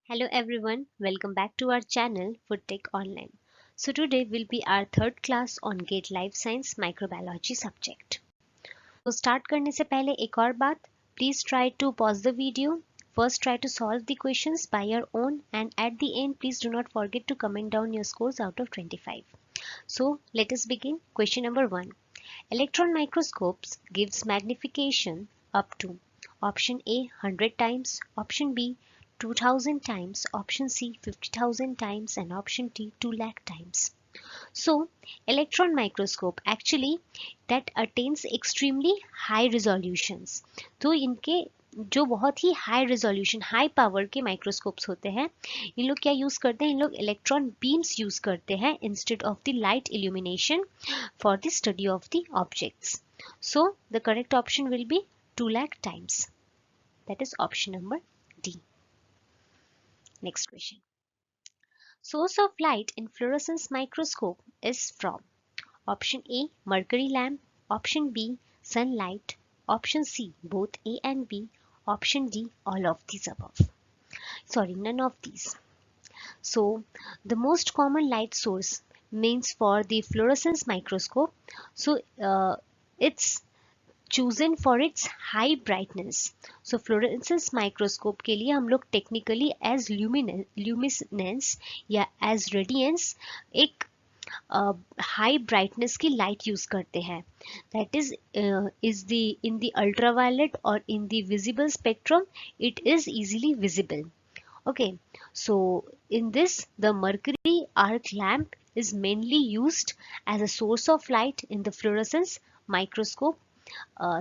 Hello everyone, welcome back to our channel Food Tech Online. So today will be our third class on GATE Life Science Microbiology subject. तो start करने से पहले एक और बात, please try to pause the video. First try to solve the questions by your own and at the end please do not forget to comment down your scores out of 25. So let us begin. Question number 1. Electron microscopes gives magnification up to option A 100 times, option B 2000 times, option C 50,000 times and option D 2 lakh times. So electron microscope actually that attains extremely high resolutions. तो इनके जो बहुत ही high resolution high power के microscopes होते हैं, इन लोग क्या use करते हैं, इन लोग इलेक्ट्रॉन बीम्स यूज करते हैं instead of the light illumination for the study of the objects. So the correct option will be 2 lakh times. That is option number D. Next question. Source of light in fluorescence microscope is from option A mercury lamp, option B sunlight, option C both A and B, option D all of these above. Sorry, none of these. So the most common light source means for the fluorescence microscope, so it's chosen for its high brightness. So fluorescence microscope के लिए हम लोग technically as luminescence या as radiance एक high brightness की light use करते हैं. That is in the ultraviolet or in the visible spectrum it is easily visible. Okay, so in this the mercury arc lamp is mainly used as a source of light in the fluorescence microscope.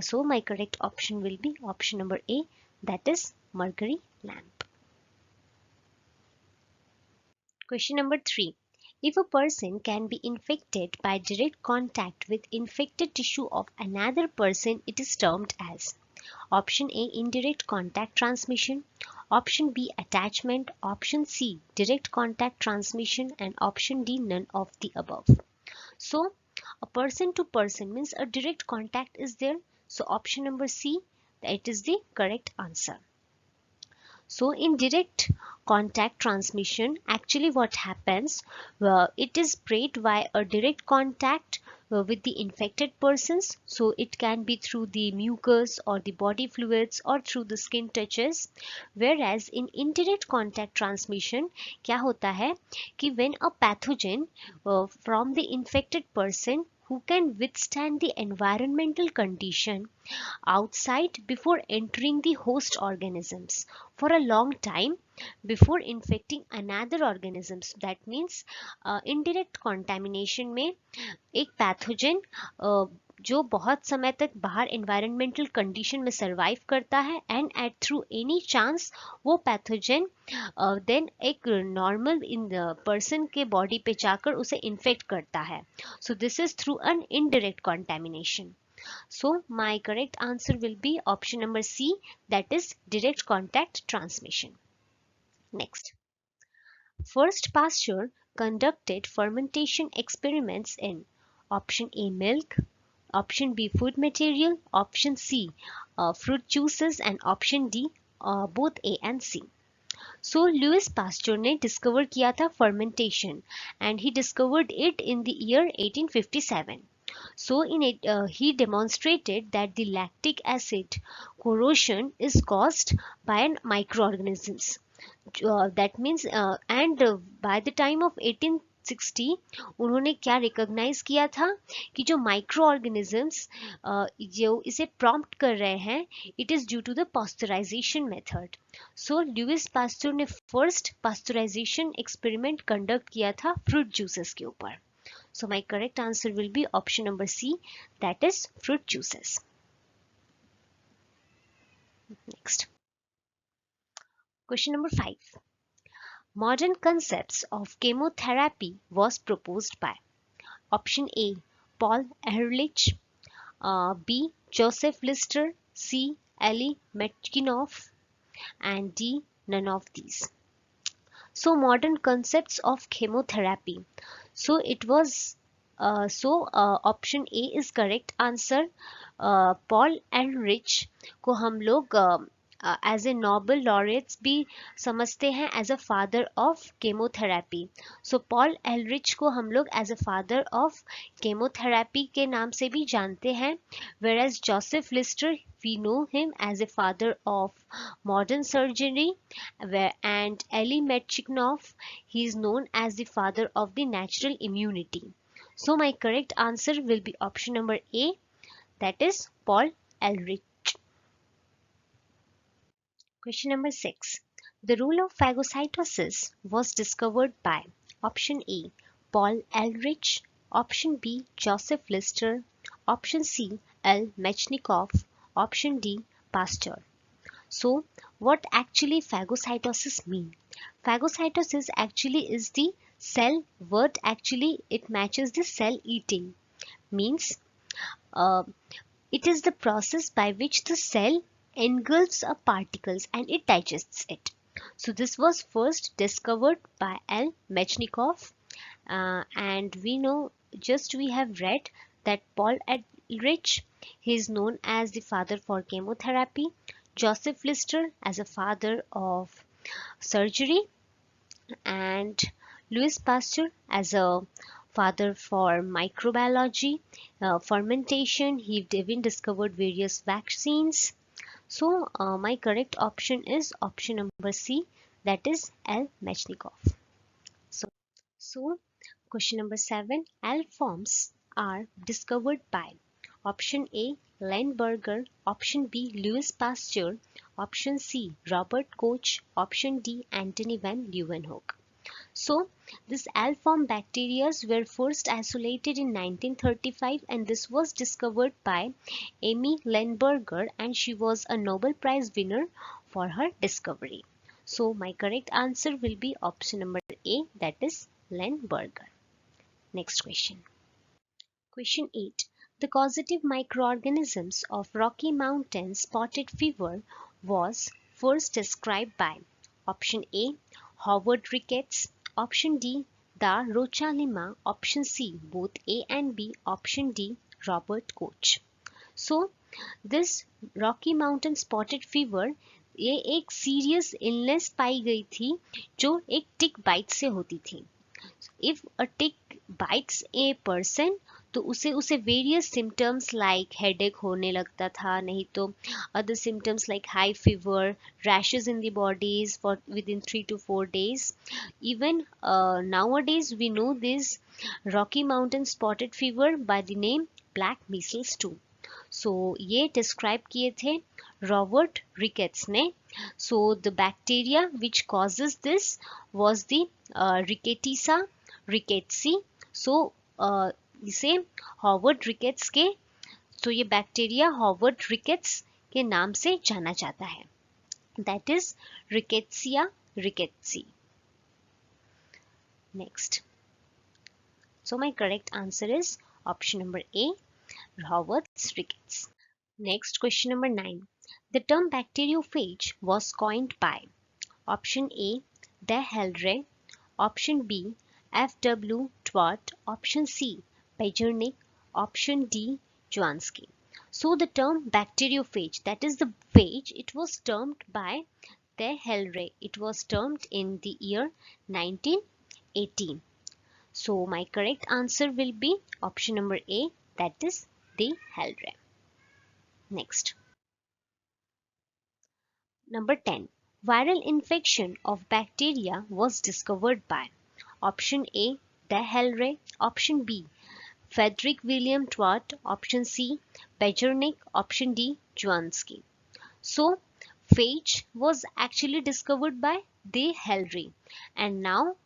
So my correct option will be option number A, that is mercury lamp. Question number 3. If a person can be infected by direct contact with infected tissue of another person, it is termed as option A indirect contact transmission, option B attachment, option C direct contact transmission and option D none of the above. So a person to person means a direct contact is there. So option number C, that is the correct answer. So in direct contact transmission, actually what happens, it is spread by a direct contact with the infected persons. So it can be through the mucus or the body fluids or through the skin touches. Whereas in indirect contact transmission, क्या होता है कि when a pathogen from the infected person who can withstand the environmental condition outside before entering the host organisms for a long time before infecting another organisms. That means indirect contamination में एक pathogen जो बहुत समय तक बाहर environmental condition में survive करता है and at through any chance वो पैथोजन देन एक नॉर्मल इन पर्सन के बॉडी पे जाकर उसे इन्फेक्ट करता है. So this is through an indirect contamination. So my correct answer will be option number C, that is direct contact transmission. Next. First Pasteur conducted fermentation experiments in option A milk, option B food material, option C fruit juices and option D both A and C. So Louis Pasteur ने discover किया था fermentation and he discovered it in the year 1857. So in it, he demonstrated that the lactic acid corrosion is caused by an microorganisms. That means by the time of 1860 उन्होंने क्या recognise किया था कि जो micro organisms जो इसे prompt कर रहे हैं it is due to the pasteurization method. So Louis Pasteur ने फर्स्ट पास्चराइजेशन एक्सपेरिमेंट कंडक्ट किया था फ्रूट जूसेस के ऊपर. So my correct answer will be option number C, that is fruit juices. Next. Question number 5. Modern concepts of chemotherapy was proposed by option A Paul Ehrlich, B Joseph Lister, C Elie Metchnikoff and D none of these. So modern concepts of chemotherapy. So it was option A is correct answer. Paul Ehrlich को हम लोग as a Nobel laureates भी समझते हैं as a father of chemotherapy. So Paul Ehrlich को हम लोग as a father of chemotherapy के नाम से भी जानते हैं. Whereas Joseph Lister we know him as a father of modern surgery, and Elie Metchnikoff, he is known as the father of the natural immunity. So my correct answer will be option number A, that is Paul Ehrlich. Question number 6. The rule of phagocytosis was discovered by option A, Paul Ehrlich, option B, Joseph Lister, option C, L. Metchnikoff, option D, Pasteur. So, what actually phagocytosis mean? Phagocytosis actually is the cell word, actually it matches the cell eating. Means uh, it is the process by which the cell engulfs a particles and it digests it. So this was first discovered by L. Metchnikoff, and we know, just we have read that Paul Ehrlich, he is known as the father for chemotherapy, Joseph Lister as a father of surgery, and Louis Pasteur as a father for microbiology, fermentation. He even discovered various vaccines. So my correct option is option number C, that is L. Metchnikoff. So, so question number 7. L forms are discovered by option A, Leinberger, option B, Louis Pasteur, option C, Robert Koch, option D, Antony van Leeuwenhoek. So, these alform bacteria were first isolated in 1935, and this was discovered by Amy Leinberger, and she was a Nobel Prize winner for her discovery. So, my correct answer will be option number A, that is Leinberger. Next question. Question 8. The causative microorganisms of Rocky Mountain spotted fever was first described by option A, Howard Ricketts, option D, Da Rocha Lima, option C, both A and B, option D, Robert Koch. So, this Rocky mountain spotted fever, ये एक serious illness पाई गई थी जो एक टिक bite से होती थी. If a tick bites a person, तो उसे वेरियस सिम्टम्स लाइक हेडेक होने लगता था, नहीं तो other symptoms like high fever, rashes in the bodies for with in 3 to 4 days. Even nowadays we know this Rocky Mountain spotted fever by the name black measles too. So ये describe किए थे Robert rickets ने. So the bacteria which causes this was the Rickettsia rickettsii. So इसे Howard rickets के, तो ये bacteria Howard rickets के नाम से जाना जाता है, that is Rickettsia rickettsii. Next. So my correct answer is option number A, Howard's rickets. Next, question number 9. The term bacteriophage was coined by option A, De Helre, option B, F.W. Twart, option C, Bejernik, option D, Jansky. So the term bacteriophage, that is the phage, it was termed by De Helre. It was termed in the year 1918. So my correct answer will be option number A, that is De Helre. Next. Number 10. Viral infection of bacteria was discovered by option A, De Helre, option B, Frederick William Twart, option C, Bejernik, option D, Jansky. So, phage was actually discovered by De Helre, and now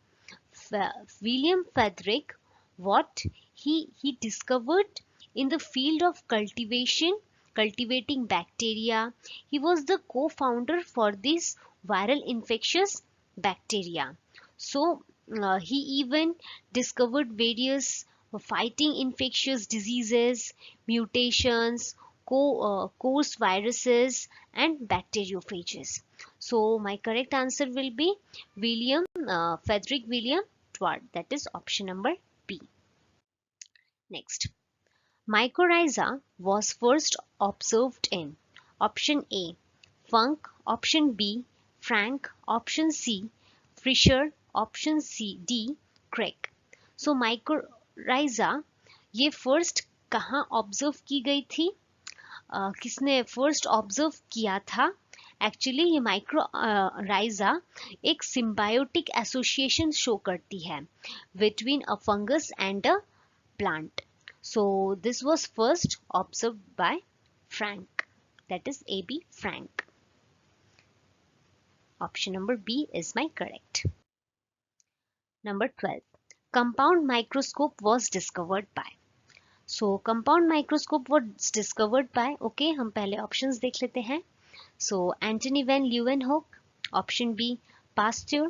William Frederick, what he discovered in the field of cultivating bacteria. He was the co-founder for this viral infectious bacteria. So he even discovered various fighting infectious diseases, mutations, course viruses, and bacteriophages. So my correct answer will be Frederick William Twart, that is option number B. Next. Mycorrhiza was first observed in option A, Funk, option B, Frank, option C, Fisher, option C, D, Craig. So mycorrhiza ये first कहाँ observe की गई थी? किसने first observe किया था? Actually ये mycorrhiza एक सिम्बायोटिक एसोसिएशन शो करती है between a fungus and a plant. So this was first observed by Frank. That is AB Frank. Option number B is my correct. Number 12. Compound microscope was discovered by. So compound microscope was discovered by. Okay, हम पहले options देख लेते हैं. So Antony van Leeuwenhoek. Option B, Pasteur.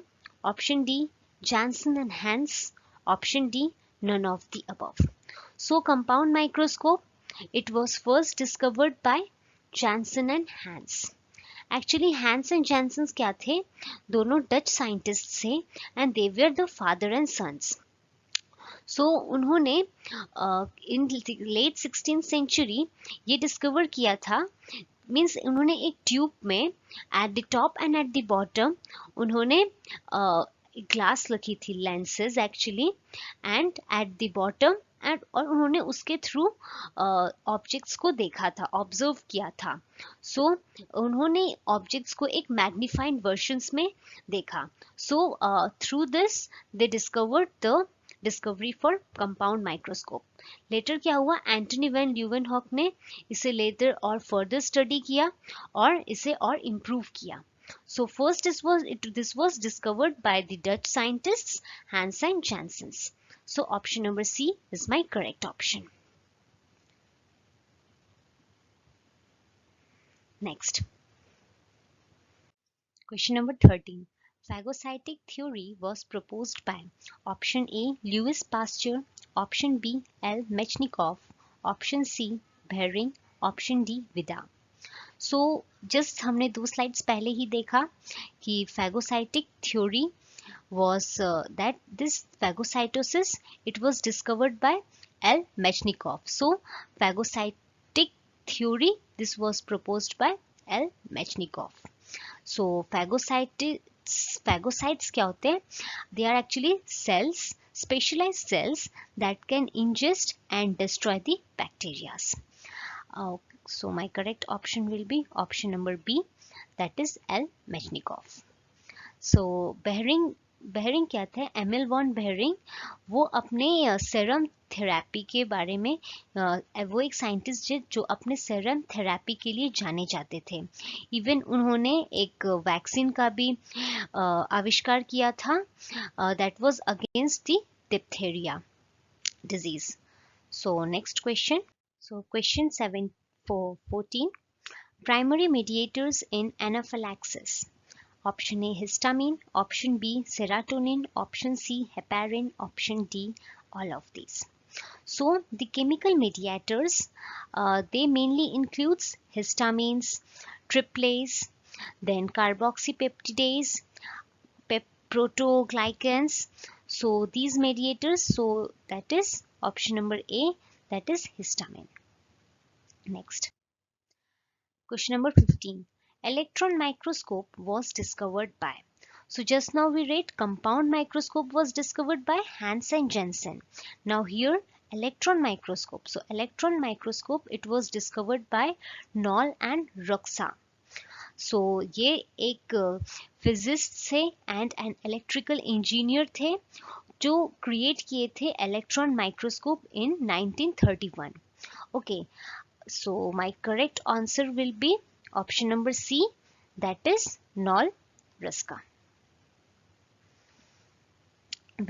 Option D, Janssen and Hans. Option D, none of the above. So compound microscope, it was first discovered by Janssen and Hans. Actually Hans and Janssen क्या थे? दोनों Dutch scientist थे and they were the father and sons. So उन्होंने in late 16th century ये discover किया था. Means उन्होंने एक ट्यूब में at the top and at the bottom उन्होंने ग्लास रखी थी, lenses actually, and at the bottom and और उन्होंने उसके थ्रू ऑब्जेक्ट्स को देखा था, ऑब्जर्व किया था. सो उन्होंने ऑब्जेक्ट्स को एक मैग्नीफाइड वर्जन्स में देखा. So through this they discovered the discovery for compound microscope. Later क्या हुआ? एंटनी वैन ल्यूवेनहॉक ने इसे लेटर और फर्दर स्टडी किया और इसे और इम्प्रूव किया. So first this was discovered by the Dutch scientists Hans and Janssen. So option number C is my correct option. Next. Question number 13. Phagocytic theory was proposed by option A, Louis Pasteur, option B, L. Mechnikov, option C, Behring, option D, Vida. So just हमने 2 slides पहले ही देखा कि phagocytic theory was that this phagocytosis it was discovered by L. Mechnikov. So phagocytic theory this was proposed by L. Mechnikov. So phagocytes क्या होते हैं? They are actually cells, specialized cells that can ingest and destroy the bacteria. So my correct option will be option number B, that is L. Mechnikov. So Behring क्या थे? Emil von Behring वो अपने serum therapy के बारे में वो एक scientist जो अपने सेरम थेरेपी के लिए जाने जाते थे. इवन उन्होंने एक वैक्सीन का भी आविष्कार किया था that was against the diphtheria disease. So next question. So question 14. Primary mediators in anaphylaxis. Option A, histamine. Option B, serotonin. Option C, heparin. Option D, all of these. So the chemical mediators, they mainly includes histamines, tryptase, then carboxypeptidase, protoglycans. So these mediators, so that is option number A, that is histamine. Next. Question number 15. Electron microscope was discovered by. So just now we read compound microscope was discovered by Hans and Janssen. Now here electron microscope. So electron microscope it was discovered by Knoll and Roxa. So ये एक physicist थे and an electrical engineer थे जो create किए थे electron microscope in 1931. Okay. So my correct answer will be option number C, that is Knoll Ruska.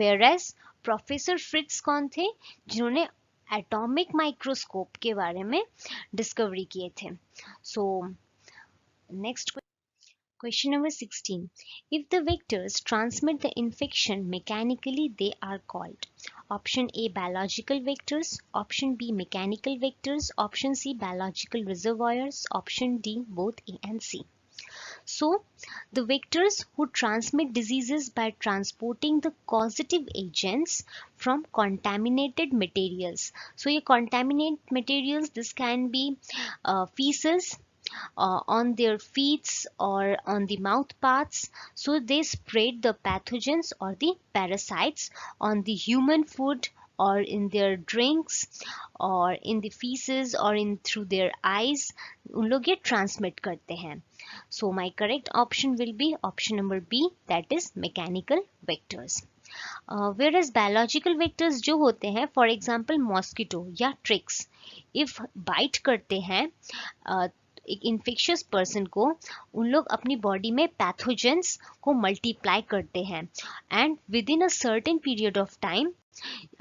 Whereas professor Fritz कौन थे? जिन्होंने एटॉमिक माइक्रोस्कोप के बारे में डिस्कवरी किए थे. So next question number 16. If the vectors transmit the infection mechanically, they are called. Option A, biological vectors. Option B, mechanical vectors. Option C, biological reservoirs. Option D, both A and C. So the vectors who transmit diseases by transporting the causative agents from contaminated materials. So your contaminated materials, this can be feces, on their feet or on the mouth parts. So they spread the pathogens or the parasites on the human food or in their drinks और in the feces or in through their eyes उन लोग ये transmit करते हैं. So my correct option will be option number B, that is mechanical vectors. Whereas biological vectors जो होते हैं, for example mosquito या ticks, if bite करते हैं एक इन्फेक्शियस पर्सन को, उन लोग अपनी बॉडी में पैथोजेंस को मल्टीप्लाई करते हैं and within a certain period of time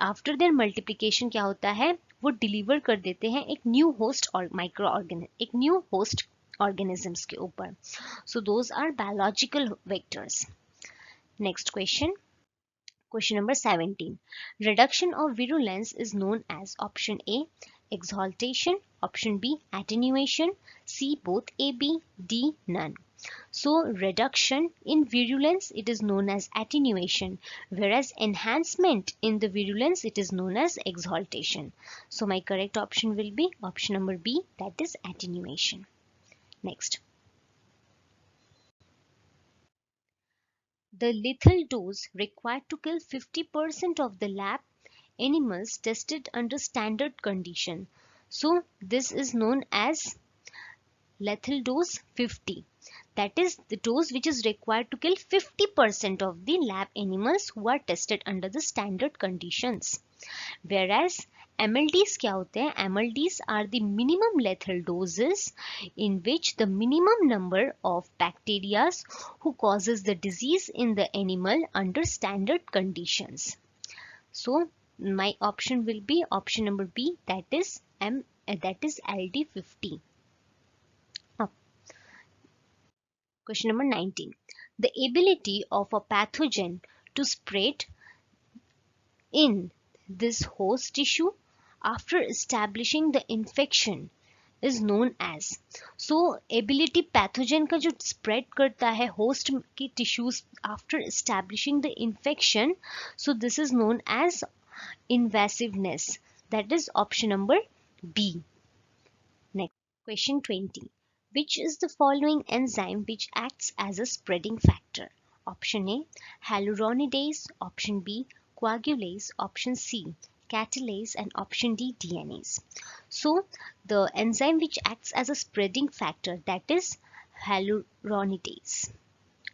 after their multiplication क्या होता है, वो डिलीवर कर देते हैं एक न्यू होस्ट और माइक्रो ऑर्गेनिज्म, एक न्यू होस्ट ऑर्गेनिजम्स के ऊपर. So those are biological vectors. Next question, question number 17. Reduction of virulence is known as option A, exaltation, option B, attenuation, C, both A, B, D, none. So reduction in virulence, it is known as attenuation, whereas enhancement in the virulence, it is known as exaltation. So my correct option will be option number B, that is attenuation. Next. The lethal dose required to kill 50% of the lab animals tested under standard condition. So this is known as lethal dose 50. That is the dose which is required to kill 50% of the lab animals who are tested under the standard conditions. Whereas MLDs क्या होते हैं? MLDs are the minimum lethal doses in which the minimum number of bacteria who causes the disease in the animal under standard conditions. So my option will be option number B, that is LD50. Question number 19. The ability of a pathogen to spread in this host tissue after establishing the infection is known as. So ability pathogen का जो spread करता है host के tissues after establishing the infection, so this is known as invasiveness. That is option number B. Next, question 20. Which is the following enzyme which acts as a spreading factor? Option A, hyaluronidase, option B, coagulase, option C, catalase, and option D, DNase. So the enzyme which acts as a spreading factor, that is hyaluronidase.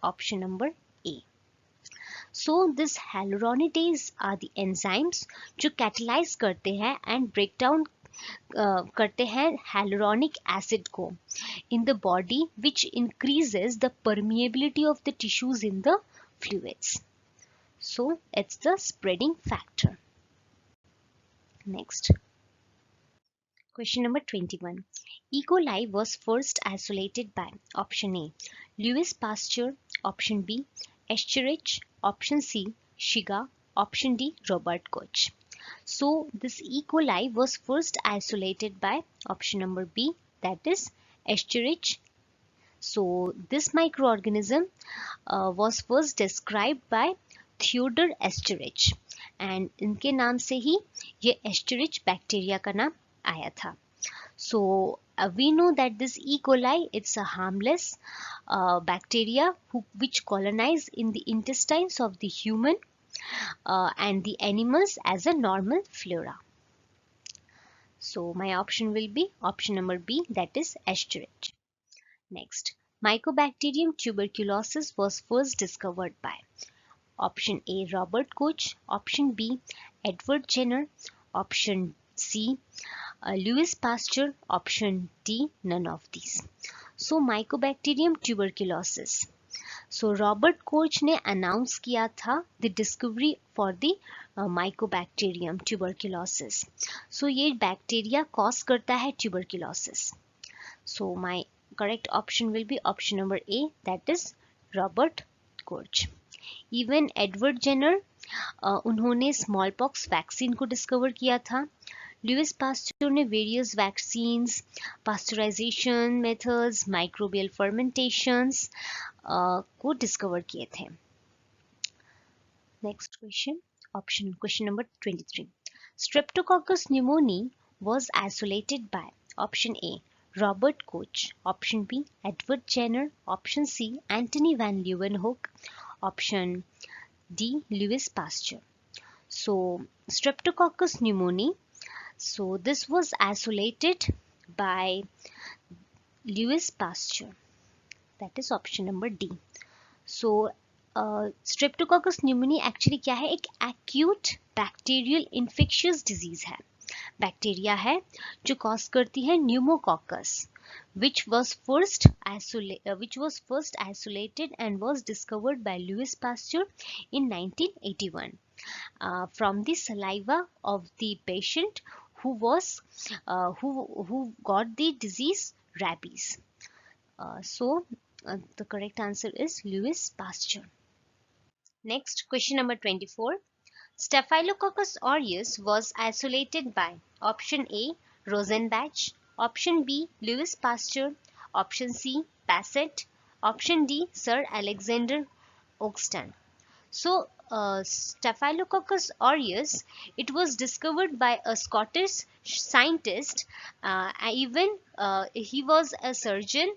Option number A. So this hyaluronidase are the enzymes जो catalyze करते हैं and break down करते हैं hyaluronic acid को in the body, which increases the permeability of the tissues in the fluids. So it's the spreading factor. Next. Question number 21. E. coli was first isolated by option A, Louis Pasteur, option B, Escherichia, option C, Shiga, option D, Robert Koch. So this E. coli was first isolated by option number B, that is Escherichia. So this microorganism was first described by Theodore Escherichia, and इनके नाम से ही ये Escherichia bacteria का नाम आया था. So we know that this E. coli, it's a harmless bacteria which colonize in the intestines of the human and the animals as a normal flora. So my option will be option number B, that is Escherichia. Next, Mycobacterium tuberculosis was first discovered by option A, Robert Koch, option B, Edward Jenner, option C, Louis Pasteur, option D, none of these. So Mycobacterium tuberculosis. So Robert Koch ने announce किया था the discovery for the Mycobacterium tuberculosis. So ये bacteria cause करता है tuberculosis. So my correct option will be option number A, that is Robert Koch. Even Edward Jenner उन्होंने smallpox vaccine को discover किया था. Louis Pasteur ने various vaccines, pasteurization methods, microbial fermentations को discover किए थे. Next question, question number 23. Streptococcus pneumoniae was isolated by option A, Robert Koch, option B Edward Jenner, option C Antony van Leeuwenhoek, option D Louis Pasteur. So Streptococcus pneumoniae, so this was isolated by Louis Pasteur, that is option number D. So Streptococcus pneumoniae actually क्या है, एक acute bacterial infectious disease है, bacteria है जो cause करती है न्यूमोकॉकस, which was first isolated and was discovered by Louis Pasteur in 1981 from the saliva of the patient who got the disease rabies. The correct answer is Louis Pasteur. Next, question number 24. Staphylococcus aureus was isolated by option A Rosenbach, option B Louis Pasteur, option C Bassett, option D Sir Alexander Oxton. So Staphylococcus aureus, it was discovered by a Scottish scientist, even he was a surgeon.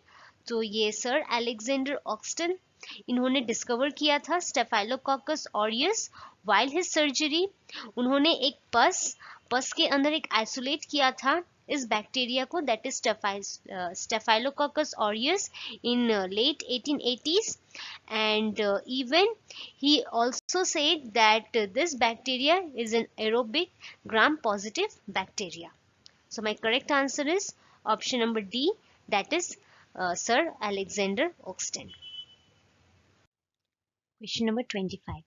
तो ये sir Alexander ऑक्सटन इन्होंने discover किया था staphylococcus aureus while his surgery. उन्होंने एक पस के अंदर एक आइसोलेट किया था इस बैक्टीरिया को, that is staphylococcus aureus in late 1880s, and even he also said that this bacteria is an aerobic gram positive bacteria. So my correct answer is option number D, that is Sir Alexander Oxton. Question number 25.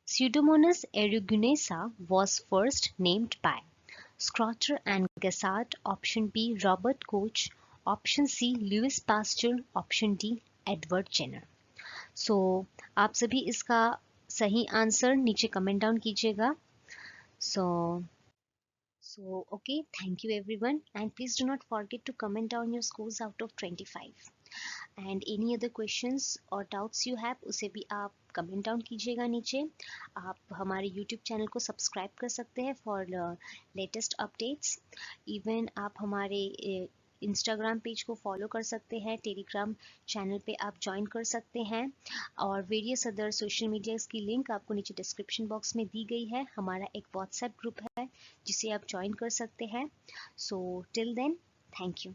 Pseudomonas aeruginosa was first named by Scrotter and Gassard, option B Robert Koch, option C Louis Pasteur, option D Edward Jenner. So आप सभी इसका सही answer नीचे comment down कीजिएगा. So okay, thank you everyone, and please do not forget to comment down your scores out of 25. And any other questions or doubts you have, उसे भी आप comment down कीजिएगा नीचे. आप हमारे यूट्यूब चैनल को subscribe कर सकते हैं फॉर लेटेस्ट अपडेट्स. इवन आप हमारे इंस्टाग्राम पेज को फॉलो कर सकते हैं, टेलीग्राम चैनल पे आप ज्वाइन कर सकते हैं, और वेरियस अदर सोशल मीडियाज़ की लिंक आपको नीचे डिस्क्रिप्शन बॉक्स में दी गई है. हमारा एक व्हाट्सएप ग्रुप है जिसे आप ज्वाइन कर सकते हैं. So till then, thank you.